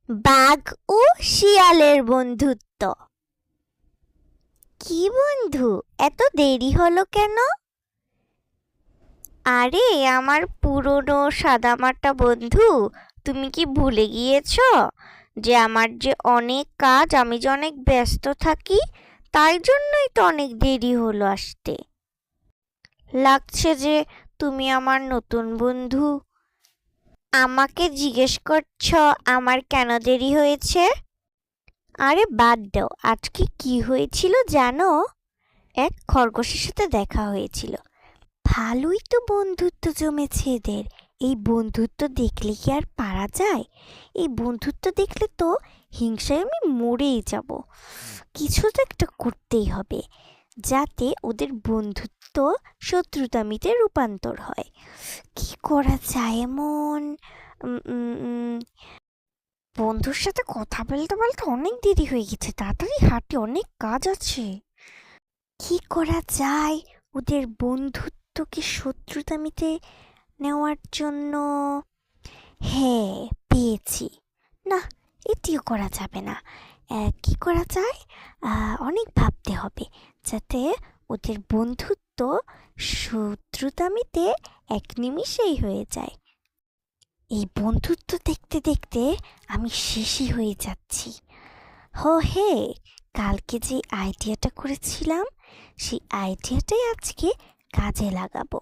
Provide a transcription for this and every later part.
বাঘ ও শিয়ালের বন্ধুত্ব। কি বন্ধু, এত দেরি হলো কেন? আরে আমার পুরনো সাদামাটা বন্ধু, তুমি কি ভুলে গিয়েছো যে আমার যে অনেক কাজ, আমি যে অনেক ব্যস্ত থাকি, তাই জন্যই তো অনেক দেরি হলো আসতে। লাগছে যে তুমি আমার নতুন বন্ধু, আমাকে জিজ্ঞেস করছো আমার কেন দেরি হয়েছে। আরে বাদ দাও, আজকে কি হয়েছিল জানো? এক খরগোশের সাথে দেখা হয়েছিল। ভালোই তো বন্ধুত্ব জমেছে এদের। এই বন্ধুত্ব দেখলে কি আর পারা যায়? এই বন্ধুত্ব দেখলে তো হিংসায় আমি মরেই যাব। কিছু তো একটা করতেই হবে, যাতে ওদের বন্ধুত্ব শত্রুতামিতে রূপান্তর হয়। কি করা যায় এমন? উম, উম, উম, বন্ধুর সাথে কথা বলতে বলতে অনেক দেরি হয়ে গেছে, তাড়াতাড়ি হাঁটি, অনেক কাজ আছে। কি করা যায় ওদের বন্ধুত্বকে শত্রুতামিতে নেওয়ার জন্য? হ্যাঁ, পেয়েছি। না, এটিও করা যাবে না। কি করা যায়? অনেক ভাবতে হবে, যাতে ওদের বন্ধুত্ব শত্রুতামিতে এক নিমিষেই হয়ে যায়। এই বন্ধুত্ব দেখতে দেখতে আমি শেষই হয়ে যাচ্ছি। হে, কালকে যে আইডিয়াটা করেছিলাম, সেই আইডিয়াটাই আজকে কাজে লাগাবো।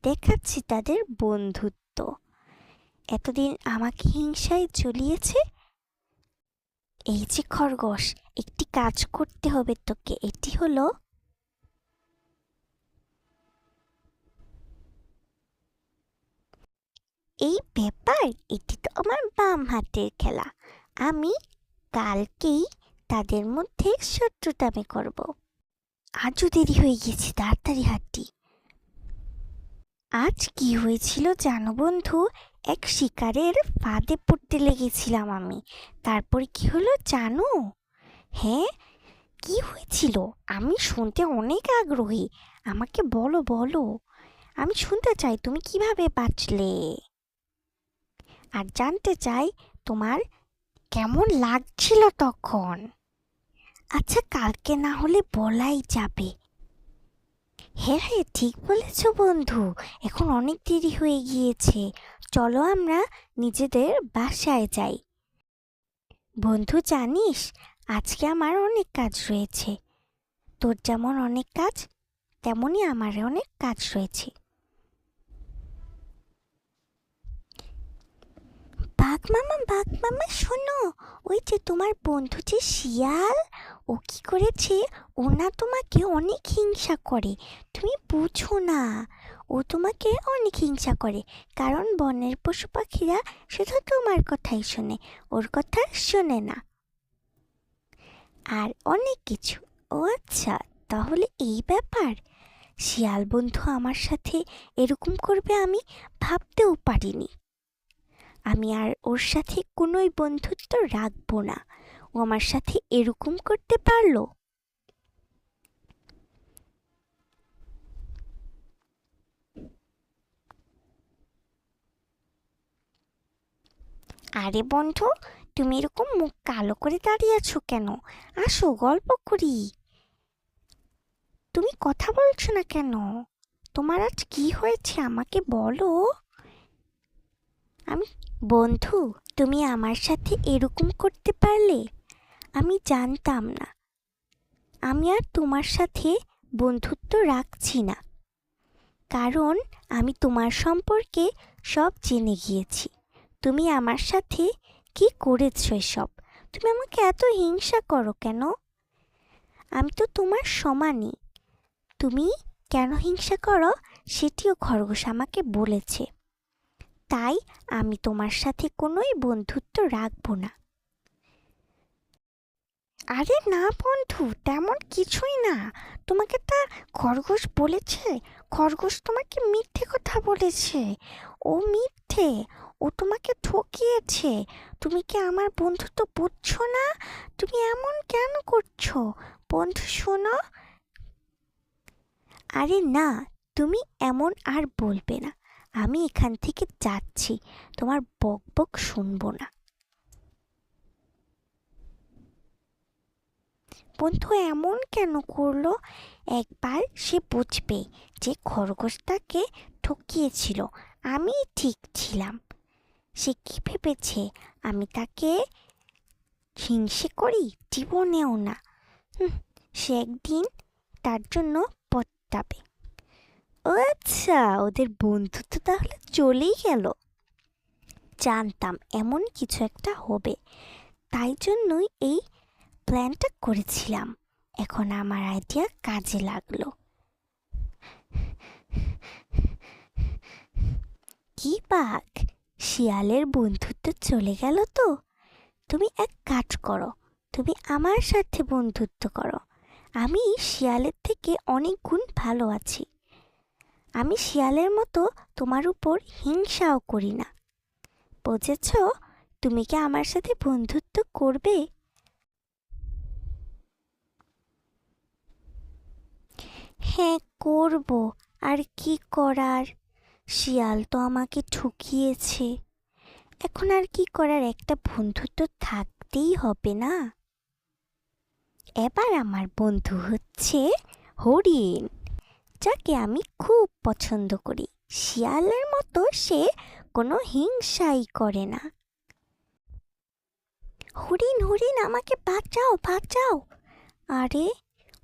দেখাচ্ছি তাদের বন্ধুত্ব। এতদিন আমাকে হিংসায় জ্বলিয়েছে। এই যে খরগোশ, একটি কাজ করতে হবে তোকে। এটি হলো, এই ব্যাপার, এটি তো আমার বাম হাতের খেলা। আমি কালকেই তাদের মধ্যে শত্রুতামি করব। আজও দেরি হয়ে গেছে, তাড়াতাড়ি হাঁটি। আজ কি হয়েছিল জানো বন্ধু? এক শিকারের ফাঁদে পড়তে লেগেছিলাম আমি। তারপর কি হলো জানো? হ্যাঁ, কি হয়েছিল? আমি শুনতে অনেক আগ্রহী। আমাকে বলো বলো, আমি শুনতে চাই তুমি কিভাবে বাঁচলে। আর জানতে চাই তোমার কেমন লাগছিল তখন। আচ্ছা, কালকে না হলে বলাই যাবে। হ্যাঁ হ্যাঁ, ঠিক বলেছ বন্ধু, এখন অনেক দেরি হয়ে গিয়েছে। চলো আমরা নিজেদের বাসায় যাই। বন্ধু জানিস, আজকে আমার অনেক কাজ রয়েছে। তোর যেমন অনেক কাজ, তেমনই আমার অনেক কাজ রয়েছে। বাঘ মামা শোনো, ওই যে তোমার বন্ধু যে শিয়াল, ও কি করেছে, ও না তোমাকে অনেক হিংসা করে। তুমি বুঝো না, ও তোমাকে অনেক হিংসা করে। কারণ বনের পশু পাখিরা শুধু তোমার কথাই শোনে, ওর কথা শোনে না। আর অনেক কিছু। ও আচ্ছা, তাহলে এই ব্যাপার। শিয়াল বন্ধু আমার সাথে এরকম করবে আমি ভাবতেও পারিনি। আমি আর ওর সাথে কোনোই বন্ধুত্ব রাখবো না। ও আমার সাথে এরকম করতে পারলো। আরে বন্ধু, তুমি এরকম মুখ কালো করে দাঁড়িয়ে আছো কেন? আসো গল্প করি। তুমি কথা বলছো না কেন? তোমার আজ কি হয়েছে আমাকে বলো। আমি বন্ধু, তুমি আমার সাথে এরকম করতে পারলে? আমি জানতাম না। আমি আর তোমার সাথে বন্ধুত্ব রাখছি না, কারণ আমি তোমার সম্পর্কে সব জেনে গিয়েছি। তুমি আমার সাথে কি করেছো এসব? তুমি আমাকে এত হিংসা করো কেন? আমি তো তোমার সমানই। তুমি কেন হিংসা করো সেটিও খরগোশ আমাকে বলেছে। তাই আমি তোমার সাথে কোনোই বন্ধুত্ব রাখবো না। আরে না বন্ধু, তেমন কিছুই না। তোমাকে তা খরগোশ বলেছে? খরগোশ তোমাকে মিথ্যে কথা বলেছে। ও মিথ্যে, ও তোমাকে ঠকিয়েছে। তুমি কি আমার বন্ধুত্ব বুঝছো না? তুমি এমন কেন করছো? বন্ধু শোনো। আরে না, তুমি এমন আর বলবে না। আমি এখান থেকে যাচ্ছি, তোমার বক বক শুনবো না। বন্ধু এমন কেন করলো? একবার সে বুঝবে যে খরগোশ তাকে ঠকিয়েছিল, আমি ঠিক ছিলাম। সে কি ভেবেছে আমি তাকে হিংসে করি? জীবনেও না। সে একদিন তার জন্য পস্তাবে। ও আচ্ছা, ওদের বন্ধুত্ব তাহলে চলেই গেল। জানতাম এমন কিছু একটা হবে, তাই জন্যই এই প্ল্যানটা করেছিলাম। এখন আমার আইডিয়া কাজে লাগলো। কি বাঘ, শিয়ালের বন্ধুত্ব চলে গেল তো? তুমি এক কাজ করো, তুমি আমার সাথে বন্ধুত্ব করো। আমি শিয়ালের থেকে অনেক গুণ ভালো আছি। আমি শিয়ালের মতো তোমার উপর হিংসাও করি না। বুঝেছ? তুমি কি আমার সাথে বন্ধুত্ব করবে? হ্যাঁ, করব। আর কি করার, শিয়াল তো আমাকে ঠকিয়েছে। এখন আর কি করার, একটা বন্ধুত্ব থাকতেই হবে না? এবার আমার বন্ধু হচ্ছে হরিণ, যাকে আমি খুব পছন্দ করি। শিয়ালের মতো সে কোনো হিংসাই করে না। হরিণ হরিণ, আমাকে বাঁচাও বাঁচাও। আরে,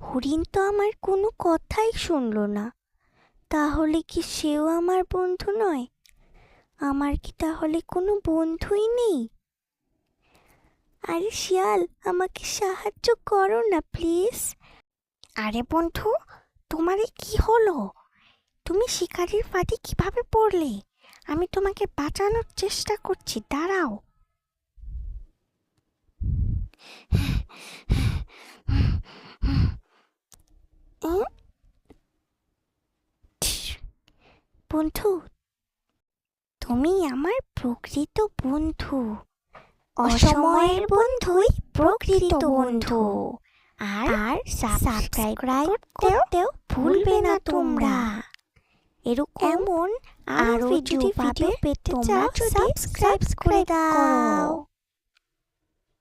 হরিণ তো আমার কোনো কথাই শুনলো না। তাহলে কি সেও আমার বন্ধু নয়? আমার কি তাহলে কোনো বন্ধুই নেই? আরে শিয়াল, আমাকে সাহায্য করো না প্লিজ। আরে বন্ধু, তোমার কি হলো? তুমি শিকারির ফাঁদে কিভাবে পড়লে? আমি তোমাকে বাঁচানোর চেষ্টা করছি, দাঁড়াও। বন্ধু, তুমি আমার প্রকৃত বন্ধু। অসময়ের বন্ধুই প্রকৃত বন্ধু। আর সাবস্ক্রাইব করতেও ভুলবে না তোমরা। এমন আরো ভিডিও পেতে চাও, সাবস্ক্রাইব করে দাও।